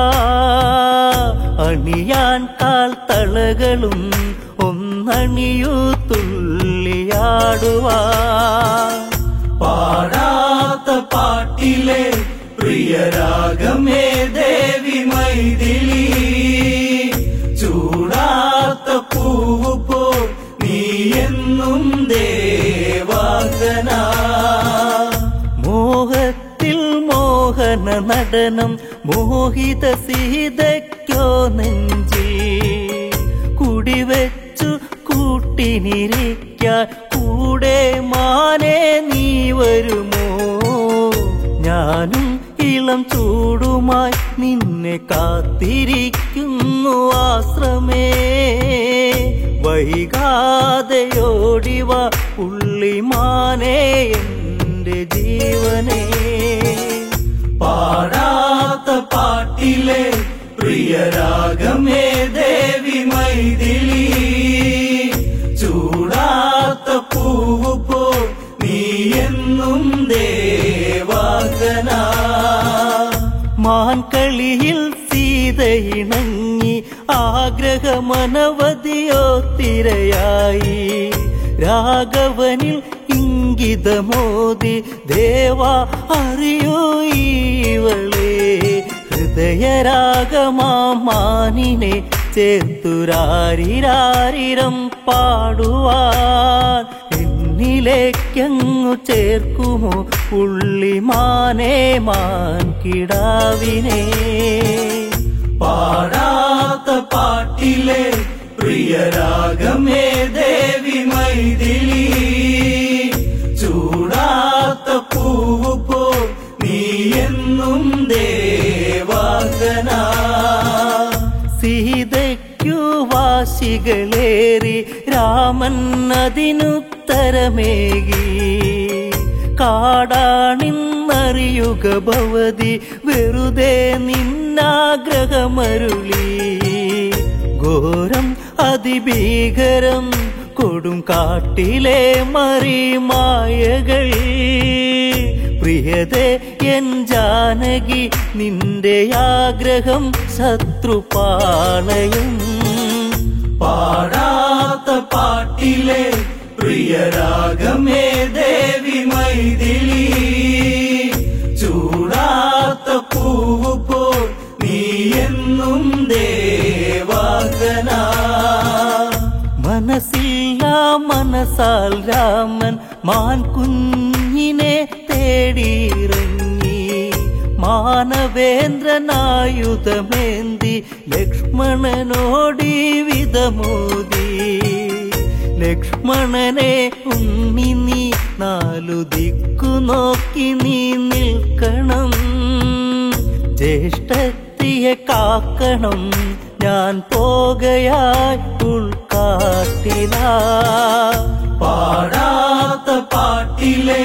അണിയാൻ കാൽ തളകളും ഒന്നണിയൂ തുള്ളിയാടുവാ പാടാത്ത പാട്ടിലെ പ്രിയരാഗമേ ദേവി മൈഥിലി ചൂടാത്ത പൂവ് പോ നീ എന്നും ദേവാംഗന മോഹത്തിൽ മോഹന നടനം മോഹിത സീതയ്ക്കോ നെഞ്ചിൽ കുടിവെച്ചു കൂട്ടിനിരിക്കാൻ കൂടെ മാനേ നീ വരുമോ ഞാനും ഇളം ചൂടുമായി നിന്നെ കാത്തിരിക്കുന്നു ആശ്രമേ വൈകാതെയോടിവ പുള്ളിമാനേ എന്റെ ജീവനേ പാടാത്ത പാട്ടിലെ പ്രിയരാഗമേ ദേവി മൈഥിലി ചൂടാത്ത പൂവ് പോ നീ എന്നും ദേവാംഗന മാൻകളിയിൽ സീതയിണങ്ങി ആഗ്രഹമനവധിയോ തിരയായി രാഘവനിൽ ഇംഗിതമോദി ദേവാ അറിയോ ഈവളേ ഹൃദയരാഗമാനിനെ ചേർത്തുരാരിരാരിരം പാടുവാൻ എന്നിലേക്കങ്ങു ചേർക്കുമോ പുള്ളിമാനേ മാൻ കിടാവിനെ പാടാത്ത പാട്ടിലെ പ്രിയരാഗമേ ദേവി മൈഥിലി ചൂടാത്ത പൂവ് പോ നീ എന്നും ദേവാംഗന സീതയ്ക്കു വാശികളേറി രാമൻ അതിനുത്തരമേകി കാടാണിന്നറിയുക ഭവതി വെറുതെ നിന്നാഗ്രഹമരുളി ഘോരം അതിഭീകരം കൊടും കാട്ടിലെ മറിമായകൾ പ്രിയതേ എൻ ജാനകി നിന്റെ ആഗ്രഹം ശത്രുപാളയം പാടാത്ത പാട്ടിലെ പ്രിയരാഗമേ ദേവി മൈഥിലി ചൂടാത്ത പൂവ് പോ നീ എന്നും ദേവാംഗന മനസ്സില്ല മനസ്സാൽ രാമൻ മാൻ കുഞ്ഞിനെ തേടിയിറങ്ങി മാനവേന്ദ്രനായുധമേന്തി ലക്ഷ്മണനോടി വിധമോദി ലക്ഷ്മണനെ ഉണ്ണി നീ നാലു ദിക്കു നോക്കി നീ നിൽക്കണം ജ്യേഷ്ഠത്തിയെ കാക്കണം ഞാൻ പോകയായി ഉൾക്കാട്ടിലാ പാടാത്ത പാട്ടിലെ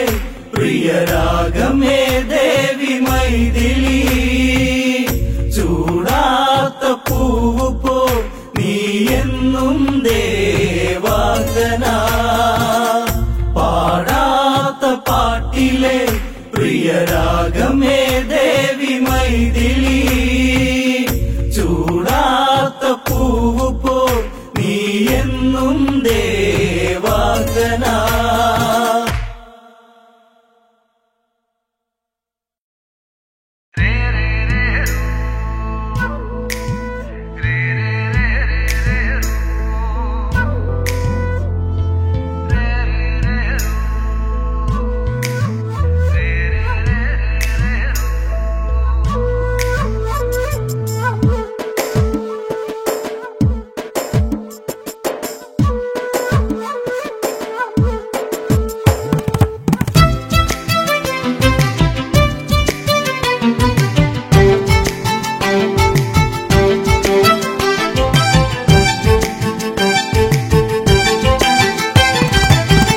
പ്രിയരാഗമേ ദേവി മൈഥിലി ചൂടാത്ത പൂവ് പോ നീ എന്നും ദേവാംഗന പ്രിയരാഗമേ ദേവി മൈഥിലി ചൂടാത്ത പൂവ് പോൽ നീ എന്നും ദേവാംഗന.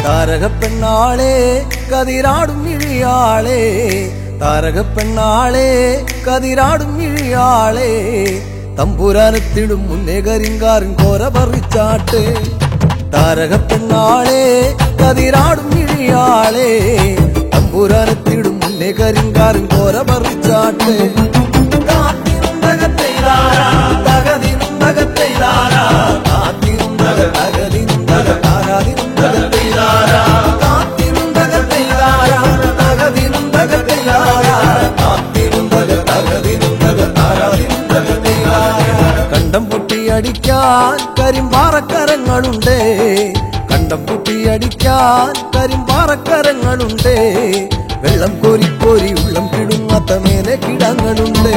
താരകപ്പെണ്ണാളെ കതിരാടും ഇഴിയാളെ, താരകപ്പെണ്ണാളെ കതിരാടും ഇഴിയാളെ, തമ്പുരാനത്തിടും മുന്നേ കരിങ്കാരൻ കോര പറിച്ചാട്ടെ. താരകപ്പെണ്ണാളെ കതിരാടും ഇഴിയാളെ, തമ്പുരാനത്തിടും മുന്നേ കരിങ്കാരൻ കോര പറിച്ചാട്ടെ. കണ്ടം പൊട്ടിയടിക്കാൻ കരിമ്പാറക്കരങ്ങളുണ്ട്, കണ്ടം പൊട്ടിയടിക്കാൻ കരിമ്പാറക്കരങ്ങളുണ്ട്, വെള്ളം കോരിക്കോരി ഉള്ളം കിടുങ്ങാത്ത മേലെ കിടങ്ങളുണ്ട്.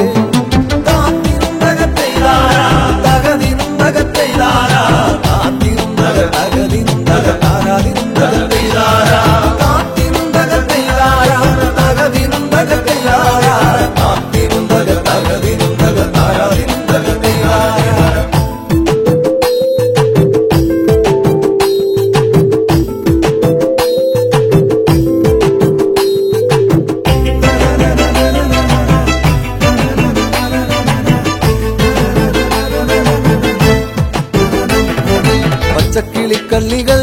പച്ചക്കിളിക്കള്ളികൾ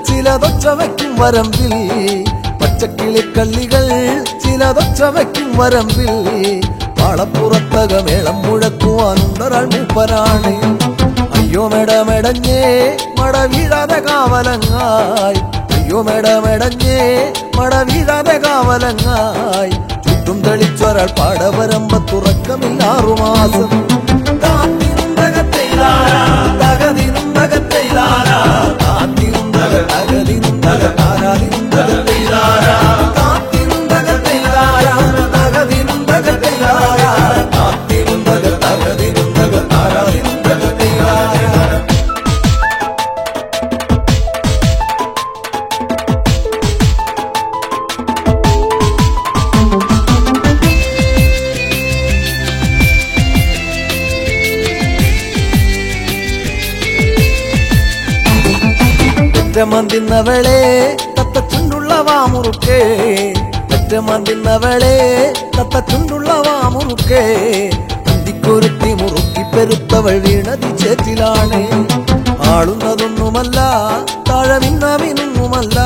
ചിലതൊച്ച വയ്ക്കും വരമ്പിൽ, പച്ചക്കിളിക്കള്ളികൾ ചിലതൊച്ച വയ്ക്കും വരമ്പിൽ, പാളപ്പുറത്തകമേളം മുഴക്കുവാനുണ്ടൊരാൾ മൂപ്പനാണ്. അയ്യോ മെടമെടഞ്ഞേ മട വീഴാതെ കാവലങ്ങായി, അയ്യോ മെടമെടഞ്ഞേ മട വീഴാതെ കാവലങ്ങായി, ചുറ്റും തെളിച്ചൊരാൾ പാടവരമ്പത്തുറക്കമില്ല 6 മാസം. ഒറ്റമന്തിന്നവളെ തത്തച്ചുണ്ടുള്ള വാമുറുക്കേ, ഒറ്റമന്തിന്നവളെ തത്തച്ചുണ്ടുള്ള വാമുറുക്കേ, അന്തിക്കൊരുത്തി മുറുക്കി പെരുത്തവൾ വീണതി ചേറ്റിലാണ്. ആളുന്നതൊന്നുമല്ല താഴമിന്നാമിനുമല്ല,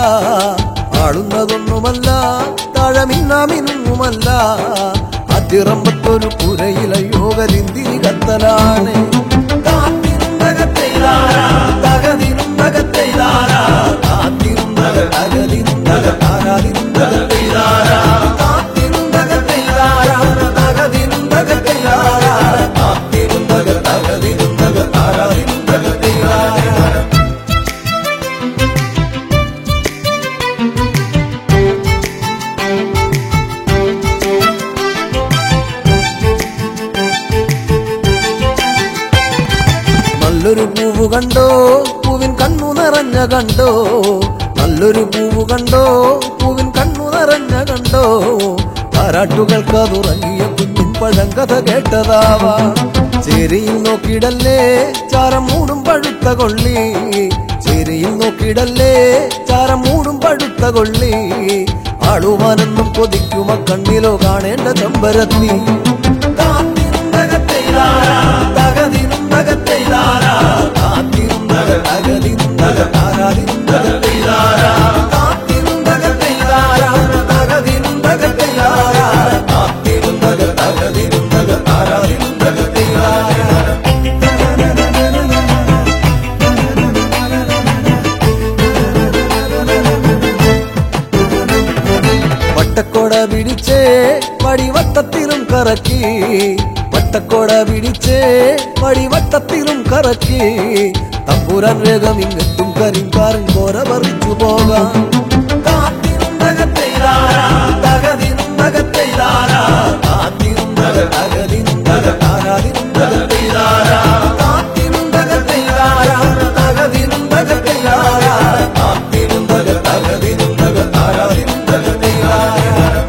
ആളുന്നതൊന്നുമല്ല താഴമിന്നാമിനുമല്ല, അതിറമ്പത്തൊരു പുരയില യോഗലിന്തിരി കത്തലാണ്. നല്ലൊരു പൂവ് കണ്ടോ പൂവിൻ കണ്ണു നിറഞ്ഞ കണ്ടോ, നല്ലൊരു പൂവ് കണ്ടോ പൂവിൻ കണ്ണു നിറഞ്ഞ കണ്ടോ, താരാട്ടുകൾക്കതുറങ്ങിയ കുഞ്ഞിൻ പഴങ്കഥ കേട്ടതാവാ. ചേരിയിൽ നോക്കിടല്ലേ ചാരം മൂടും പഴുത്ത കൊള്ളി, ചേരിയിൽ നോക്കിടല്ലേ ചാരം മൂടും പഴുത്ത കൊള്ളി, ആളുവാനെന്നും കൊതിക്കുമ കണ്ണിലോ കാണേണ്ട ചെമ്പരത്തി. ാ വട്ടക്കൊട പിടിച്ചേ വടിവട്ടത്തിലും കറക്കി വട്ടക്കൊട പിടിച്ചേ വടിവട്ടത്തിലും കറക്കി തമ്പുരാൻ വേഗം ഇങ്ങെത്തും കരിങ്കാരൻ കോര പറിച്ചു പോകാം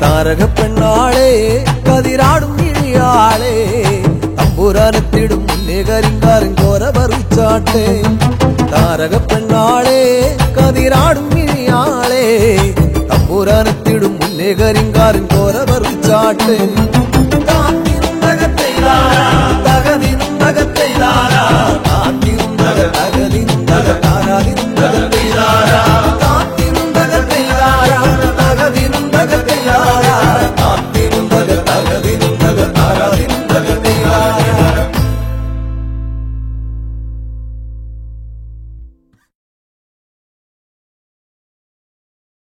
താരക പെണ്ണാളെ കതിരാടും ഇഴിയാളെ തമ്പുരാനെത്തിടും മുന്നേ കരിങ്കാരൻ കോര പറിച്ചാട്ടെ താരക പെണ്ണാളെ കതിരാടും ഇഴിയാളെ തമ്പുരാനെത്തിടും മുന്നേ കരിങ്കാരൻ കോര പറിച്ചാട്ടെ